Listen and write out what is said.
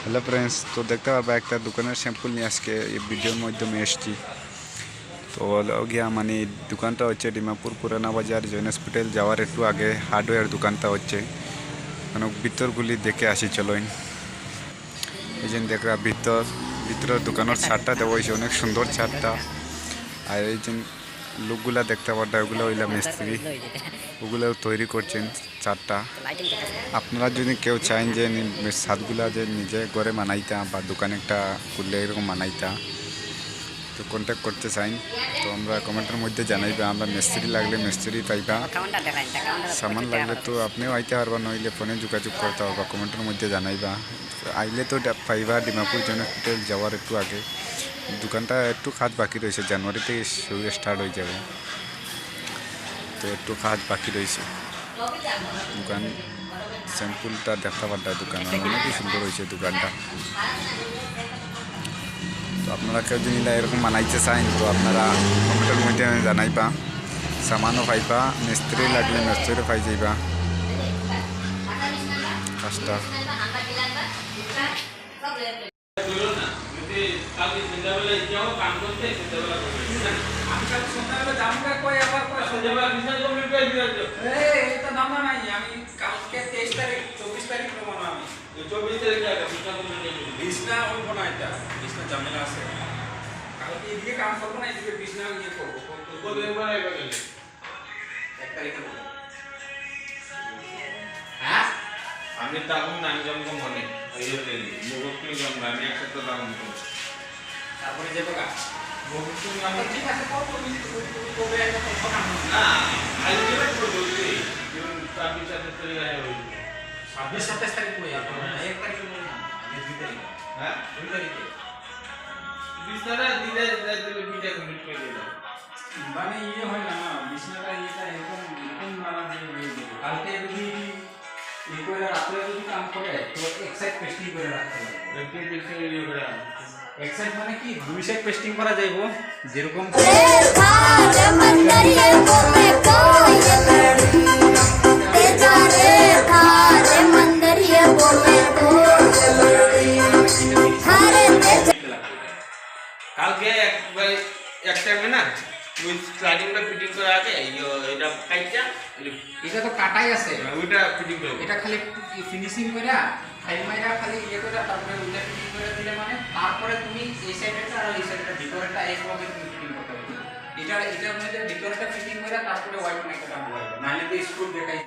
Hello friends, তো দেখতে পারবা একটা দোকানের স্যাম্পল নিয়ে আজকে এই ভিডিওর মাধ্যমে এসেছি। তো গিয়া মানে দোকানটা হচ্ছে ডিমাপুর পুরানা বাজার জৈন হসপিটাল যাওয়ার একটু আগে হার্ডওয়্যার দোকানটা হচ্ছে। মানে ভিতরগুলি দেখে আসি চলোইন। এই যে দেখরা ভিতরের দোকানের ছাদটা দেওয়া হয়েছে, অনেক সুন্দর ছাদটা। আর এই যে লোকগুলা দেখতে পারটা ওগুলো হইলা মিস্ত্রি, ওগুলো তৈরি করছেন ছাদটা। আপনারা যদি কেউ চান যে ছাদগুলা যে নিজে ঘরে বানাইতা বা দোকানে একটা খুললে এরকম বানাইতা, তো কন্ট্যাক্ট করতে চাই তো আমরা কমেন্টের মধ্যে জানাইবা। আমরা মিস্ত্রি লাগলে মিস্ত্রি পাইবা, সামান লাগলে তো আপনিও আইতে পারবা, নইলে ফোনে যোগাযোগ করতে পারবা। কমেন্টের মধ্যে জানাইবা, আইলে তো পাইবা। ডিমাপুর জৈন হসপিটাল যাওয়ার একটু আগে দোকানটা একটু কাজ বাকি রয়েছে, জানুয়ারিতে স্টার্ট হয়ে যাবে, তো একটু কাজ বাকি রয়েছে। দোকান স্যাম্পলটা দেখা পারটা দোকান অনেকই সুন্দর হয়েছে দোকানটা। তো আপনারা কেউ যদি এরকম বানাইতে চান তো আপনারা কমেন্টের মধ্যে জানাইবা। সামানও পাইবা, মিস্ত্রি লাগলে মিস্ত্রিও পাই যাইবা। কাজটা ঝামেলা আছে, কালকে এদিকে কাম করবো না, এদিকে বিছনা ইয়ে করবো। 1 তারিখে হ্যাঁ আমি তখন আমি জমকম মনে আমি একটা দাম তারপরে যাবো গা ঠিক আছে, না 26-27 তারিখ হয়ে যাবে, 1 তারিখে বলি না, 2 তারিখ, হ্যাঁ 2 তারিখে বিছনাটা দিলে ভিডিও কমপ্লিট করে দিল। মানে ইয়ে হয় না, বিছনাটা এটা এরকম মারা দিয়ে হয়ে যাবে। কালকে যদি এই করে রাত্রে যদি কাম করে তো এক সাইড পেস্টিং করে রাখতে হবে। এক সাইড মানে কি 2 সাইড পেস্টিং করা যাইব, যেরকম কালকে একবার এক টাইমে না ওই স্লাইডিংটা ফিটিং করে আগে এটা কাইটা এটা তো কাটাই আছে, ওইটা ফিটিং করে এটা খালি ফিনিশিং করে ফাইল মাইরা খালি ইয়ে করে তারপরে ওইটা ফিটিং করে দিলে মানে তারপরে তুমি এই সাইডটা আর এই সাইডটা ভিতরটা একভাবে তুমি ফিটিং করতে হবে। এটার মধ্যে ভিতরটা ফিটিং করে তারপরে ওয়াইড মাইকা দাম হবে, নাহলে তো স্ক্রু দেখাই